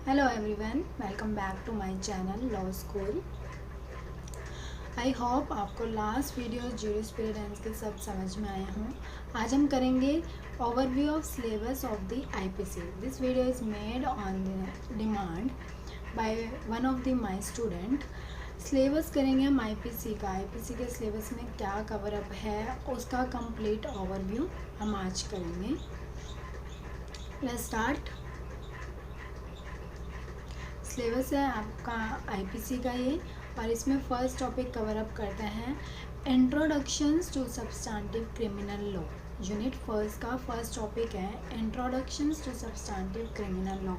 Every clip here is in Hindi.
Hello everyone, welcome back to my channel law school. I hope आपको लास्ट वीडियो ज्यूरिस्प्रूडेंस के सब समझ में आए हों। आज हम करेंगे overview of syllabus of the IPC. This video is made on demand by one of the my student. Syllabus करेंगे हम आईपीसी का। आईपीसी के सिलेबस में क्या कवर अप है उसका कंप्लीट ओवरव्यू हम आज करेंगे। Let's start. सिलेबस है आपका आईपीसी का ये, और इसमें फर्स्ट टॉपिक कवर अप करते हैं introductions to substantive criminal law. Unit first का फर्स्ट टॉपिक है introductions to substantive criminal law.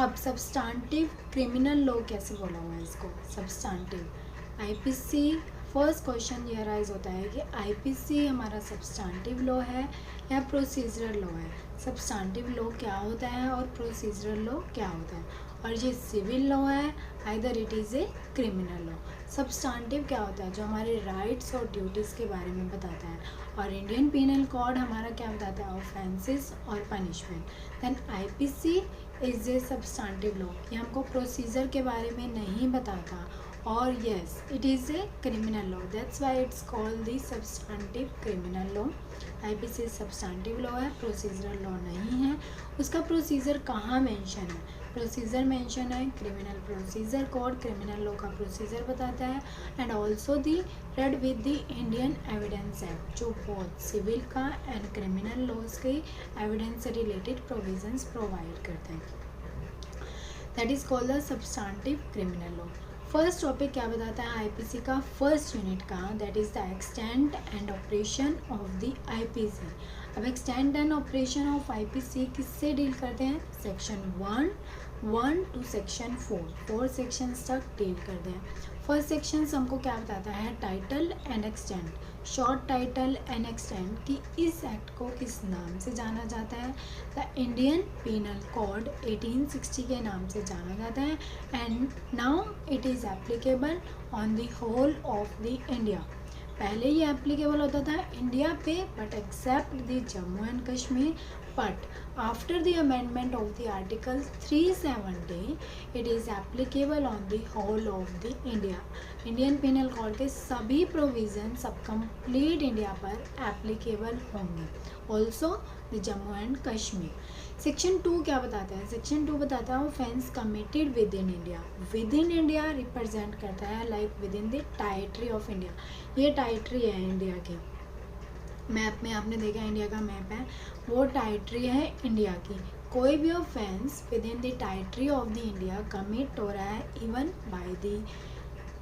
अब सब्सटेंटिव क्रिमिनल लॉ कैसे बोला हुआ है इसको? सब्सटेंटिव आईपीसी फर्स्ट क्वेश्चन ये राइज होता है कि आईपीसी हमारा सब्सटेंटिव लॉ है या प्रोसीजरल लॉ है। सब्सटेंटिव लॉ क्या होता है और प्रोसीजरल लॉ क्या होता है, और ये सिविल लॉ है either it is a criminal law. Substantive क्या होता है? जो हमारे राइट्स और ड्यूटीज़ के बारे में बताता है, और इंडियन पीनल कोड हमारा क्या बताता है? ऑफेंसेस और punishment. Then IPC is a substantive law, ये हमको प्रोसीजर के बारे में नहीं बताता, और yes it is a criminal law, that's why it's called the substantive criminal law. IPC substantive law है, प्रोसीजरल लॉ नहीं है। उसका प्रोसीजर कहाँ मेंशन है? प्रोसीजर मेंशन है criminal procedure code, criminal law का प्रोसीजर बताता है, and also the read with the Indian evidence act, जो बहुत सिविल का एंड क्रिमिनल लॉज के एविडेंस से रिलेटेड प्रोविजंस प्रोवाइड करते हैं। That is called the substantive criminal law. First topic क्या बताता है आईपीसी का फर्स्ट यूनिट का? That is the extent and operation of the IPC. अब extent and operation of IPC किससे डील करते हैं? सेक्शन 1 टू सेक्शन 4 सेक्शंस तक डील करते हैं। फर्स्ट सेक्शन हमको क्या बताता है? Title and extent, short title and extent कि इस एक्ट को किस नाम से जाना जाता है? द इंडियन पीनल कोड 1860 के नाम से जाना जाता है, and now it is applicable on the whole of the India. पहले ये एप्लीकेबल होता था इंडिया पे, but except the Jammu and Kashmir, but after the amendment of the article 370 it is applicable on the whole of the India। Indian penal code के सभी प्रोविजन सब कंप्लीट इंडिया पर एप्लीकेबल होंगे, also the Jammu and Kashmir. Section 2 क्या बताता है? सेक्शन 2 बताता है offence committed with in India. With in India represent करता है like with in the territory of India. ये टेरिटरी है इंडिया की, मैप में आपने देखा इंडिया का मैप है, वो टेरिटरी है इंडिया की। कोई भी offence within the territory of the India commit हो रहा है even by the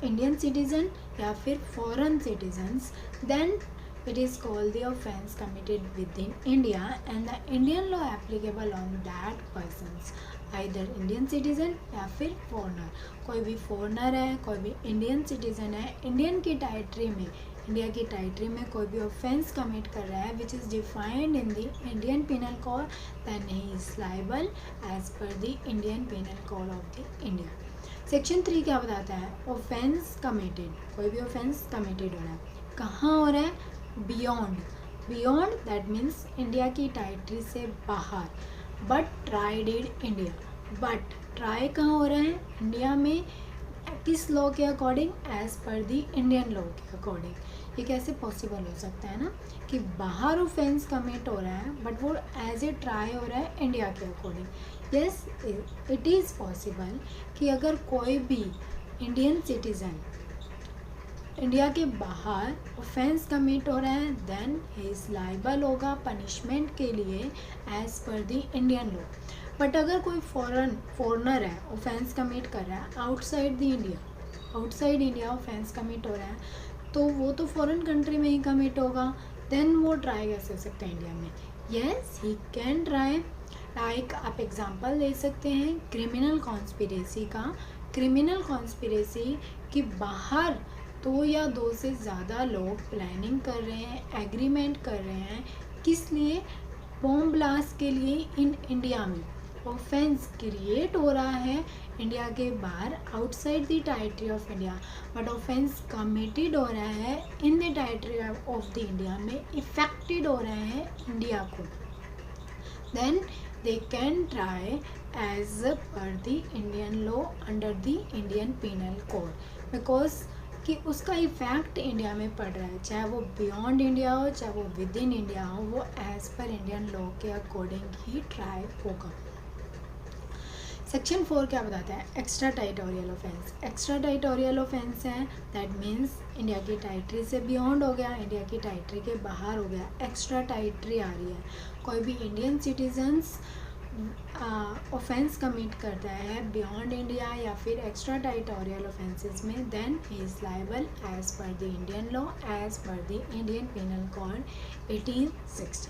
Indian citizen या फिर foreign citizens, then it is called the offense committed within India and the Indian law applicable on that persons, either Indian citizen या फिर foreigner। कोई भी foreigner है, कोई भी Indian citizen है, इंडियन की टेरिटरी में, इंडिया की टेरिटरी में कोई भी ऑफेंस कमिट कर रहा है which is defined in the Indian penal code, then he is liable as per the Indian penal code of the India. Section 3 क्या बताता है? ऑफेंस कमिटेड, कोई भी ऑफेंस कमिटेड हो रहा है, कहाँ हो रहा है? बियॉन्ड दैट मीन्स इंडिया की टेरिटरी से बाहर, but tried in India. But try कहाँ हो रहा है? इंडिया में, किस लॉ के according? As per the Indian law के अकॉर्डिंग। ये कैसे पॉसिबल हो सकता है ना कि बाहर ऑफेंस कमिट हो रहा है बट वो एज ए ट्राई हो रहा है इंडिया के according. Yes it is possible कि अगर कोई भी इंडियन सिटीज़न इंडिया के बाहर ऑफेंस कमिट हो रहा है, देन ही इज लाइबल होगा पनिशमेंट के लिए as per the Indian law. But अगर कोई फॉरनर है, ऑफेंस कमिट कर रहा है outside the India, outside India offence commit हो रहा है, तो वो तो फॉरेन कंट्री में ही कमिट होगा, देन वो ट्राई कैसे हो सकता है इंडिया में? Yes he can try. Like आप एग्जांपल ले सकते हैं क्रिमिनल कॉन्स्पिरेसी का। क्रिमिनल कॉन्स्पिरेसी कि बाहर 2 या 2 से ज़्यादा लोग प्लानिंग कर रहे हैं, एग्रीमेंट कर रहे हैं, किस लिए? बॉम्ब ब्लास्ट के लिए इन इंडिया में। ऑफेंस क्रिएट हो रहा है इंडिया के बाहर outside the territory of India, but offence committed हो रहा है in the territory of the India में, इफेक्टेड हो रहे हैं इंडिया को। Then they can try as per the Indian law under the Indian penal code, because कि उसका इफेक्ट इंडिया में पड़ रहा है, चाहे वो बियॉन्ड इंडिया हो चाहे वो विद इन इंडिया हो, वो एज पर इंडियन लॉ के अकॉर्डिंग ही ट्राई होगा। सेक्शन 4 क्या बताता है? Extra territorial offence. Extra territorial offence है दैट मीन्स इंडिया की टेरिटरी से बियॉन्ड हो गया, इंडिया की टेरिटरी के बाहर हो गया, एक्स्ट्रा टेरिटरी आ रही है। कोई भी इंडियन सिटीजन्स ऑफेंस कमिट करता है बियॉन्ड इंडिया या फिर एक्स्ट्रा टेरिटोरियल ऑफेंसेस में, then he is liable as per the Indian law as per the Indian penal code 1860।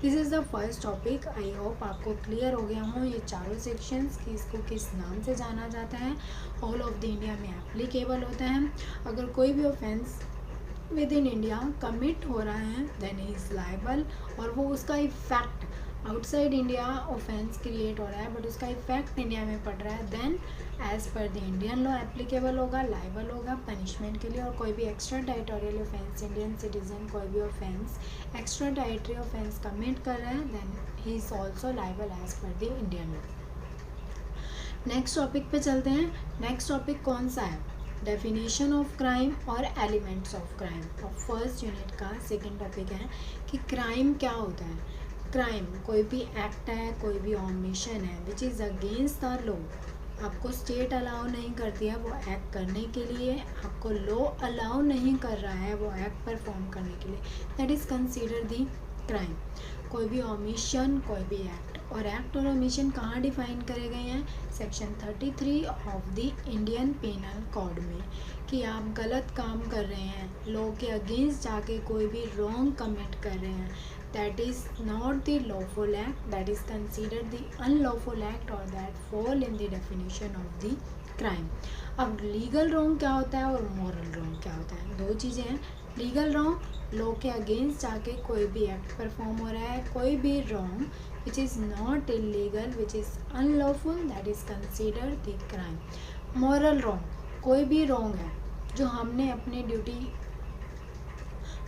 This is the first topic. I hope आपको क्लियर हो गया हों ये चारों सेक्शंस कि इसको किस नाम से जाना जाता है, ऑल ऑफ द इंडिया में एप्लीकेबल होता है। अगर कोई भी offence with in India commit हो रहा है देन ही इज़ लायबल, और वो उसका effect outside India offence create हो रहा है बट उसका इफेक्ट इंडिया में पड़ रहा है, then as per the Indian law applicable होगा, लायबल होगा पनिशमेंट के लिए। और कोई भी extra territorial offence, Indian citizen कोई भी offence extra territory offence commit कर रहा है then he is also liable as per the Indian law. Next topic पे चलते हैं। नेक्स्ट टॉपिक कौन सा है? डेफिनेशन ऑफ क्राइम और एलिमेंट्स ऑफ क्राइम। और फर्स्ट यूनिट का सेकेंड टॉपिक है कि क्राइम क्या होता है। क्राइम कोई भी एक्ट है, कोई भी ऑमिशन है which is against the law, आपको स्टेट अलाउ नहीं करती है वो एक्ट करने के लिए, आपको लॉ अलाउ नहीं कर रहा है वो एक्ट परफॉर्म करने के लिए, that is consider the crime. कोई भी ऑमिशन, कोई भी एक्ट, और एक्ट और ओमिशन कहाँ डिफाइन करे गए हैं? Section 33 of the Indian penal code में, कि आप गलत काम कर रहे हैं, लॉ के अगेंस्ट जाके कोई भी रॉन्ग कमिट कर रहे हैं, that is not the lawful act, that is considered the unlawful act or that fall in the definition of the crime। अब लीगल रॉन्ग क्या होता है और मॉरल रॉन्ग क्या होता है? दो चीज़ें हैं। लीगल रॉन्ग लॉ के अगेंस्ट जाके कोई भी एक्ट परफॉर्म हो रहा है, कोई भी wrong which is not illegal which is unlawful, that is considered the crime. Moral wrong कोई भी रॉन्ग है जो हमने अपनी ड्यूटी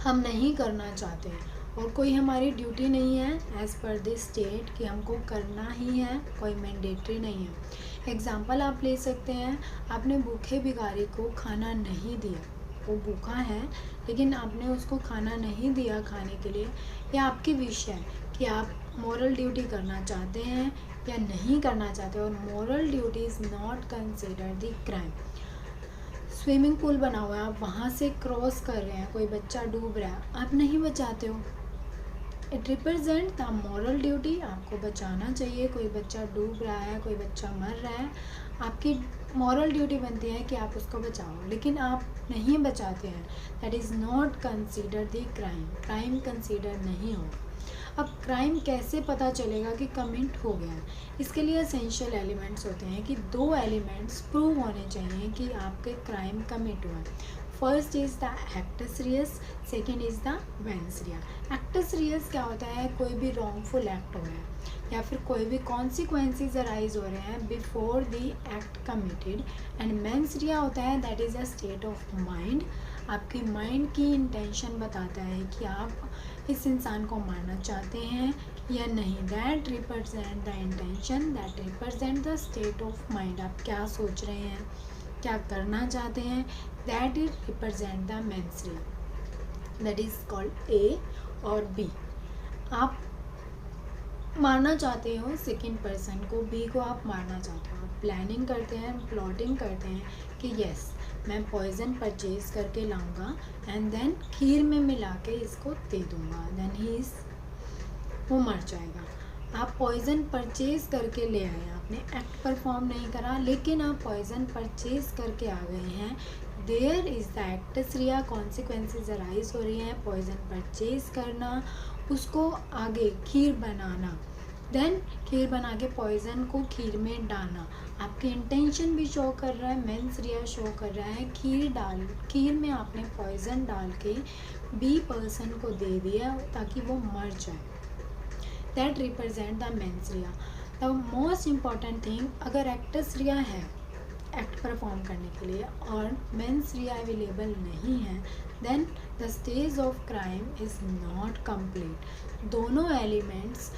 हम नहीं करना चाहते और कोई हमारी ड्यूटी नहीं है एज़ पर दिस स्टेट कि हमको करना ही है, कोई मैंडेटरी नहीं है। एग्ज़ाम्पल आप ले सकते हैं, आपने भूखे भिखारी को खाना नहीं दिया, वो भूखा है लेकिन आपने उसको खाना नहीं दिया खाने के लिए, या आपकी विश है कि आप मॉरल ड्यूटी करना चाहते हैं या नहीं करना चाहते, और moral duty is not considered the crime. Swimming pool बना हुआ है, आप वहाँ से क्रॉस कर रहे हैं, कोई बच्चा डूब रहा है, आप नहीं बचाते हो, it represent the moral duty, आपको बचाना चाहिए। कोई बच्चा डूब रहा है, कोई बच्चा मर रहा है, आपकी मॉरल ड्यूटी बनती है कि आप उसको बचाओ, लेकिन आप नहीं बचाते हैं, that is not consider the crime, crime consider नहीं हो। अब क्राइम कैसे पता चलेगा कि कमिट हो गया है? इसके लिए एसेंशियल एलिमेंट्स होते हैं कि दो एलिमेंट्स प्रूव होने चाहिए कि आपके क्राइम कमिट हुआ है। First is the actus reus, second is the mens rea. Actus reus क्या होता है? कोई भी रॉन्गफुल एक्ट हो रहा है या फिर कोई भी कॉन्सिक्वेंसेस अराइज हो रहे हैं before the act committed, and mains रिया होता है that is a state of mind, आपकी माइंड की इंटेंशन बताता है कि आप इस इंसान को मारना चाहते हैं या नहीं, that represent the intention, that represent the state of mind, आप क्या सोच रहे हैं, क्या करना चाहते हैं, that is represent the mens Riya, that is called a और बी। आप मारना चाहते हो सेकेंड पर्सन को, बी को आप मारना चाहते हो, आप प्लानिंग करते हैं, प्लॉटिंग करते हैं कि यस मैं पॉइज़न परचेज़ करके लाऊंगा एंड देन खीर में मिला के इसको दे दूंगा, देन ही इज़ वो मर जाएगा। आप पॉइज़न परचेज़ करके ले आए, आपने एक्ट परफॉर्म नहीं करा लेकिन आप पॉइज़न परचेज़ करके आ गए हैं, there is the actus reus, consequences arise हो रही हैं, पॉइज़न परचेज़ करना, उसको आगे खीर बनाना, देन खीर बना के पॉइज़न को खीर में डालना, आपकी इंटेंशन भी शो कर रहा है, मेंस रिया शो कर रहा है, खीर में आपने पॉइज़न डाल के बी पर्सन को दे दिया ताकि वो मर जाए, that represent the mens Riya. The most important thing, अगर एक्टस रिया है एक्ट परफॉर्म करने के लिए और मेंस रिया अवेलेबल नहीं है, then the stage of crime is not complete. दोनों एलिमेंट्स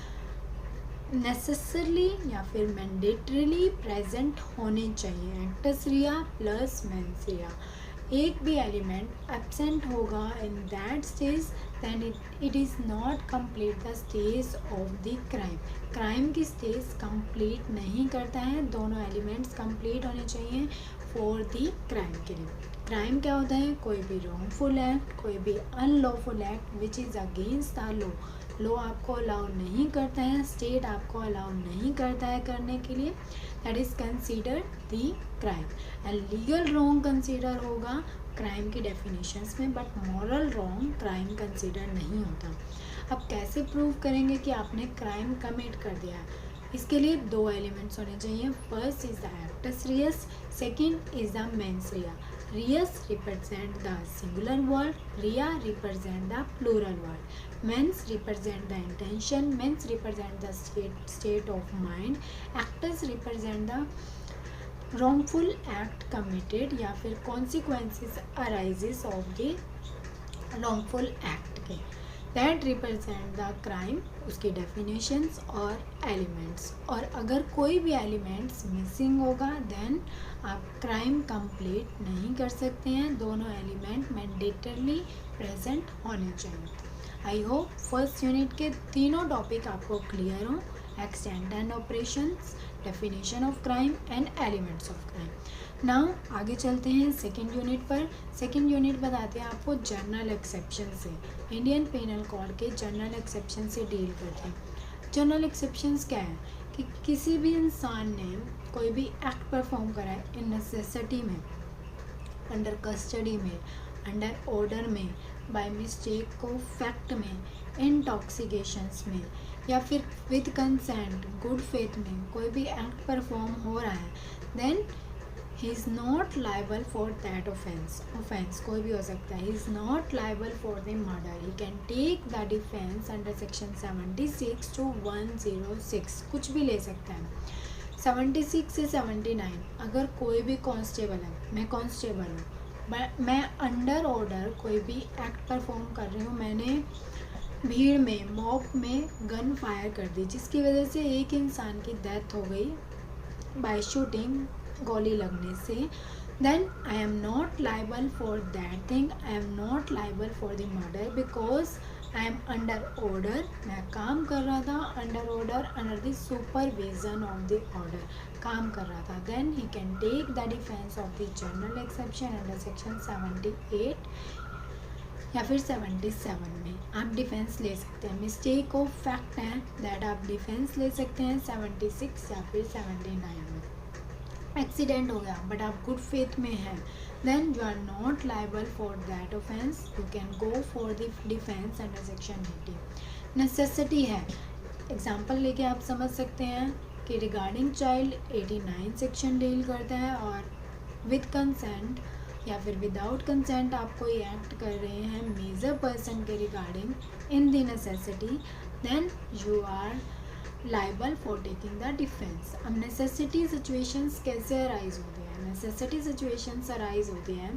नेसेसरली या फिर मैंडेटरीली प्रेजेंट होने चाहिए। Actus rea plus mens rea, एक भी एलिमेंट एब्सेंट होगा in that stage then it is not complete the stage of the crime. Crime की स्टेज कंप्लीट नहीं करता है, दोनों एलिमेंट्स कंप्लीट होने चाहिए फॉर द क्राइम के लिए। क्राइम क्या होता है? कोई भी रॉन्गफुल एक्ट, कोई भी unlawful act which is against the law. Law आपको अलाउ नहीं करता है, स्टेट आपको अलाउ नहीं करता है करने के लिए, that is considered the crime. And legal wrong consider होगा क्राइम की डेफिनेशंस में, but moral wrong crime consider नहीं होता। अब कैसे प्रूव करेंगे कि आपने क्राइम कमिट कर दिया है? इसके लिए दो एलिमेंट्स होने चाहिए। First is the actus reus, second is the mens rea. Reus represent the singular word, rea represent the plural word. Mens represent the intention, mens represent the state of mind, actors represent the wrongful act committed या फिर consequences arises of the wrongful act के। that represent the crime, उसकी definitions और elements। और अगर कोई भी elements missing होगा then आप crime complete नहीं कर सकते हैं, दोनों element mandatorily present होने चाहिए। आई होप फर्स्ट यूनिट के तीनों टॉपिक आपको क्लियर हो, extent and operations, definition of crime and elements of crime. Now आगे चलते हैं सेकेंड यूनिट पर। सेकेंड यूनिट बताते हैं आपको जनरल एक्सेप्शन से, इंडियन पेनल कोड के जनरल एक्सेप्शन से डील करते हैं। जनरल एक्सेप्शंस क्या है? कि किसी भी इंसान ने कोई भी एक्ट परफॉर्म करा है इन नेसेसिटी में, अंडर कस्टडी में, अंडर ऑर्डर में, बाय मिस्टेक को फैक्ट में, इंटॉक्सिकेशंस में, या फिर विद कंसेंट गुड फेथ में कोई भी एक्ट परफॉर्म हो रहा है, then he is not liable for that offence. Offence कोई भी हो सकता है। He is not liable for the murder. He can take the defence under section 76 to 106, कुछ भी ले सकता है। 76 से 79, अगर कोई भी कांस्टेबल है, मैं कांस्टेबल हूँ, मैं अंडर ऑर्डर कोई भी एक्ट परफॉर्म कर रही हूँ, मैंने भीड़ में, मॉब में गन फायर कर दी जिसकी वजह से एक इंसान की डेथ हो गई बाय शूटिंग, गोली लगने से, then I am not liable for that thing. I am not liable for the murder because I am under order. मैं काम कर रहा था under order, under the supervision of the order काम कर रहा था। Then he can take the defence of the general exception under section 78 या फिर 77 में आप डिफेंस ले सकते हैं। मिस्टेक ऑफ फैक्ट है दैट आप डिफेंस ले सकते हैं 76 या फिर 79 में। एक्सीडेंट हो गया बट आप गुड फेथ में हैं, then you are not liable for that offence, you can go for the defence under section 80। Necessity है, एग्जाम्पल लेके आप समझ सकते हैं कि रिगार्डिंग चाइल्ड 89 सेक्शन डील करता है, और विद कंसेंट या फिर विदाउट कंसेंट आप कोई एक्ट कर रहे हैं मेजर पर्सन के regarding in the necessity, then you are liable for taking the defence. अब नेसेसिटी सिचुएशंस कैसे अराइज होती हैं? नेसेसिटी सिचुएशंस अराइज होती हैं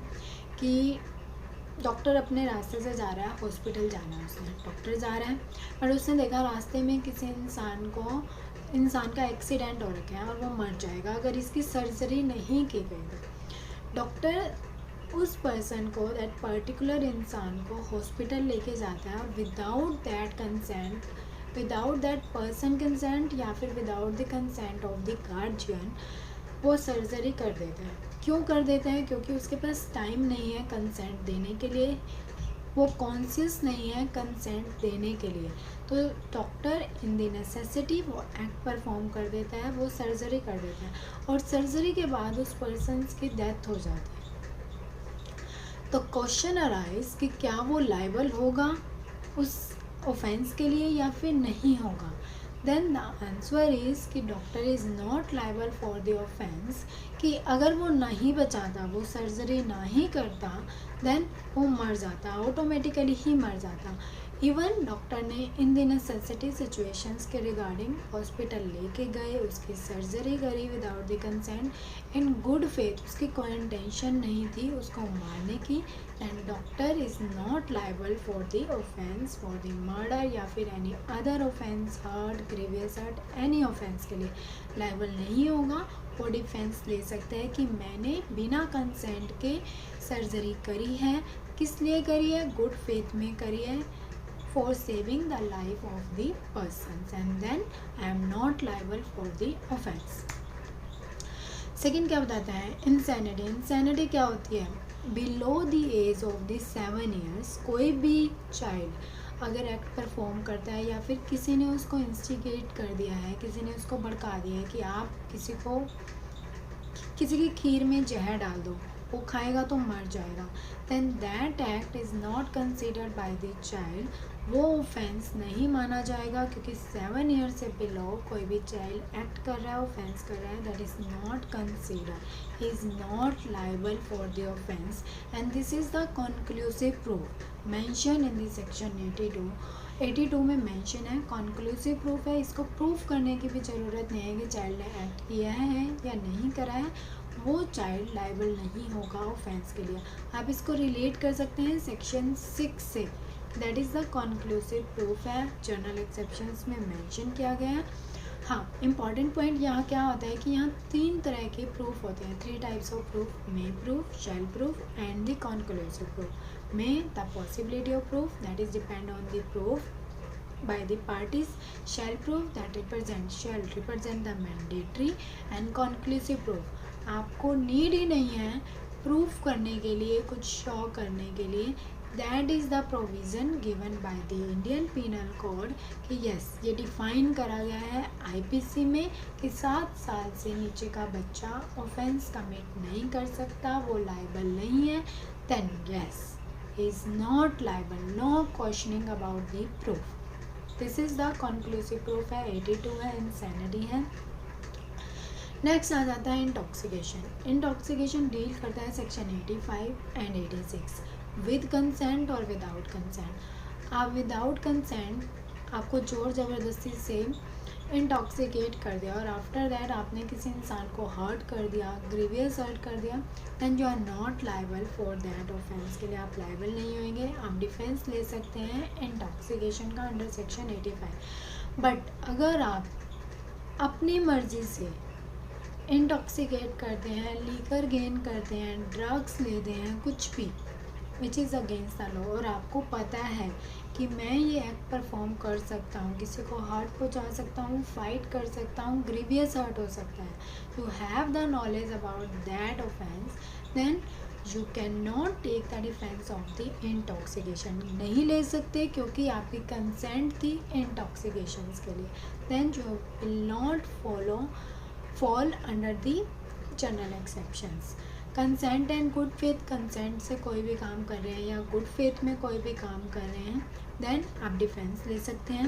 कि डॉक्टर अपने रास्ते से जा रहा है, हॉस्पिटल जाना है, उसने डॉक्टर जा रहा है और उसने देखा रास्ते में किसी इंसान का एक्सीडेंट हो रखा है और वो मर जाएगा अगर इसकी सर्जरी नहीं की गई तो। डॉक्टर उस पर्सन को, दैट पर्टिकुलर इंसान को हॉस्पिटल लेके जाता है without that consent, without that person consent या फिर without the consent of the guardian, वो सर्जरी कर देता है। क्यों कर देता है? क्योंकि उसके पास टाइम नहीं है कंसेंट देने के लिए, वो कॉन्शियस नहीं है कंसेंट देने के लिए। तो डॉक्टर इन द नेसेसिटी वो एक्ट परफॉर्म कर देता है, वो सर्जरी कर देता है और सर्जरी के बाद उस पर्सन की डेथ हो जाती है। तो क्वेश्चन अराइज कि क्या वो लाइबल होगा उस ऑफेंस के लिए या फिर नहीं होगा? देन द आंसर इज़ कि doctor is not liable for the offence, कि अगर वो नहीं बचाता, वो सर्जरी ना ही करता, देन वो मर जाता, ऑटोमेटिकली ही मर जाता। इवन डॉक्टर ने इन द नेसेसिटी सिचुएशंस के रिगार्डिंग हॉस्पिटल लेके गए, उसकी सर्जरी करी without the consent in good faith, उसकी कोई इंटेंशन नहीं थी उसको मारने की, and doctor is not liable for the offence for the murder या फिर any other offence, hurt, grievous hurt, any offence के लिए लाइबल नहीं होगा। वो डिफेंस ले सकता है कि मैंने बिना कंसेंट के सर्जरी करी है, किस लिए करी है, गुड फेथ में करी है, for saving the life of the persons, and then I am not liable for the offense. Second क्या बताता है, इंसैनिटी। इंसैनिटी क्या होती है, below the age of the 7 years कोई भी चाइल्ड अगर एक्ट परफॉर्म करता है या फिर किसी ने उसको इंस्टिगेट कर दिया है, किसी ने उसको भड़का दिया है कि आप किसी की खीर में जहर डाल दो, वो खाएगा तो मर जाएगा, then that act is not considered by the child, वो ऑफेंस नहीं माना जाएगा, क्योंकि 7 years से बिलो कोई भी चाइल्ड एक्ट कर रहा है, ऑफेंस कर रहा है, that is not considered, he is not liable for the offence, and this is the conclusive proof mention in the section 82 में मेंशन है, कॉन्क्लूसिव प्रूफ है, इसको प्रूफ करने की भी ज़रूरत नहीं है कि चाइल्ड ने एक्ट किया है या नहीं करा है, वो चाइल्ड लाइबल नहीं होगा ऑफेंस के लिए। आप इसको रिलेट कर सकते हैं सेक्शन 6 से, that is the conclusive proof है, जर्नल एक्सेप्शंस में मेंशन किया गया है। हाँ, इम्पॉर्टेंट पॉइंट यहाँ क्या होता है कि यहाँ 3 तरह के प्रूफ होते हैं, 3 types of proof, may proof, shall proof and the conclusive proof. May the possibility of proof that is depend on the proof by the parties, shall proof that shall represent the mandatory and conclusive proof। आपको नीड ही नहीं है प्रूफ करने के लिए, कुछ शो करने के लिए, that is the provision given by the Indian penal code कि यस ये डिफाइन करा गया है आईपीसी में कि 7 साल से नीचे का बच्चा ऑफेंस कमिट नहीं कर सकता, वो लाइबल नहीं है, then yes is not liable, no questioning about the proof. This is the conclusive proof है, 82 है, इंसैनिटी है। नेक्स्ट आ जाता है इंटॉक्सिकेशन। इंटॉक्सिकेशन डील करता है सेक्शन 85 एंड 86 विद कंसेंट और विदाउट कंसेंट। आप विदाउट कंसेंट आपको जोर ज़बरदस्ती से इंटॉक्सिकेट कर दिया और आफ्टर दैट आपने किसी इंसान को हर्ट कर दिया, ग्रीवियस हर्ट कर दिया, then you are not liable for that offence के लिए आप लाइबल नहीं होंगे। आप डिफेंस ले सकते हैं इंटॉक्सिकेशन का अंडर सेक्शन 85। बट अगर आप अपनी मर्ज़ी से इंटॉक्सिकेट करते हैं, लीकर गेन करते हैं, ड्रग्स लेते हैं, कुछ भी which is against the law, और आपको पता है कि मैं ये एक्ट परफॉर्म कर सकता हूँ, किसी को हर्ट पहुँचा सकता हूँ, फाइट कर सकता हूँ, ग्रीवियस हर्ट हो सकता है, you have the knowledge about that offence, then you can not take the defence of the intoxication. नहीं ले सकते क्योंकि आपकी कंसेंट थी इंटॉक्सिकेशन के लिए, then you will not fall under the general exceptions. Consent and good faith, consent से कोई भी काम कर रहे हैं या गुड फेथ में कोई भी काम कर रहे हैं, देन आप डिफेंस ले सकते हैं।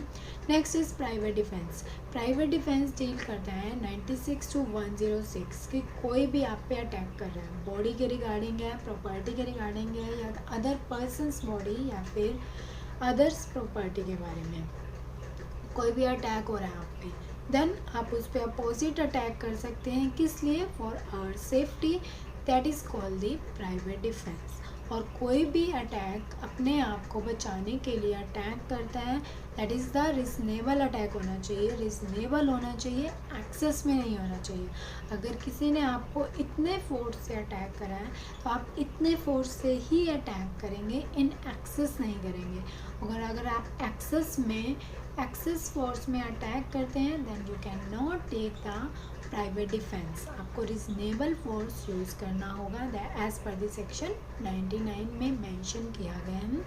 Next is private defence. Private defence deal करता है 96 to 106 कि कोई भी आप पे अटैक कर रहा है, बॉडी के रिगार्डिंग है, प्रॉपर्टी के रिगार्डिंग है, या अदर पर्सनस बॉडी या फिर अदर्स प्रॉपर्टी के बारे में कोई भी अटैक हो रहा है आप पे, देन आप उस पर अपोजिट अटैक कर सकते हैं। किस लिए? For our safety, that is called the private defence. और कोई भी अटैक अपने आप को बचाने के लिए अटैक करता है, that is the reasonable attack होना चाहिए, रिजनेबल होना चाहिए, एक्सेस में नहीं होना चाहिए। अगर किसी ने आपको इतने फोर्स से अटैक करा है तो आप इतने फोर्स से ही अटैक करेंगे, इन एक्सेस नहीं करेंगे। अगर आप एक्सेस फोर्स में अटैक करते हैं, then you can not take the private defence. आपको रिजनेबल फोर्स यूज़ करना होगा एज पर द सेक्शन 99 में मेंशन किया गया है।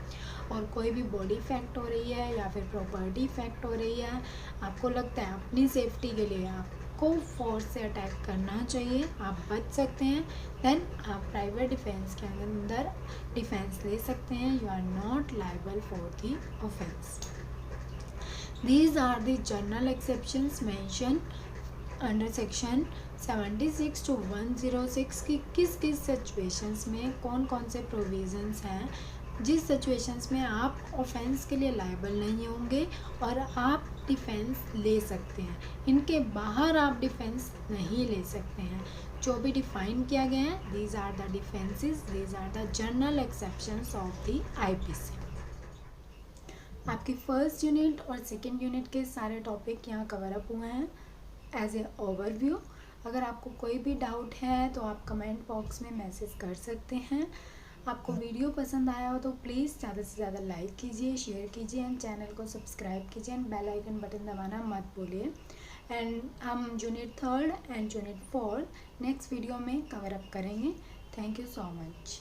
और कोई भी बॉडी इफेक्ट हो रही है या फिर प्रॉपर्टी इफेक्ट हो रही है, आपको लगता है अपनी सेफ्टी के लिए आपको फोर्स से अटैक करना चाहिए, आप बच सकते हैं, देन आप प्राइवेट डिफेंस के अंदर डिफेंस ले सकते हैं। You are not liable for the offence. These are the general exceptions mentioned under section 76 to 106 की किस किस सिचुएशंस में कौन कौन से प्रोविजंस हैं जिस सिचुएशंस में आप ऑफेंस के लिए लायबल नहीं होंगे और आप डिफेंस ले सकते हैं, इनके बाहर आप डिफेंस नहीं ले सकते हैं। जो भी डिफाइन किया गया है, these are the defences, these are the general exceptions of the IPC. आपकी फर्स्ट यूनिट और सेकेंड यूनिट के सारे टॉपिक यहाँ कवर अप हुए हैं एज ए ओवरव्यू। अगर आपको कोई भी डाउट है तो आप कमेंट बॉक्स में मैसेज कर सकते हैं। आपको वीडियो पसंद आया हो तो प्लीज़ ज़्यादा से ज़्यादा लाइक कीजिए, शेयर कीजिए एंड चैनल को सब्सक्राइब कीजिए एंड बेल आइकन बटन दबाना मत भूलिए। एंड हम unit 3 and unit 4 next video में कवर अप करेंगे। Thank you so much.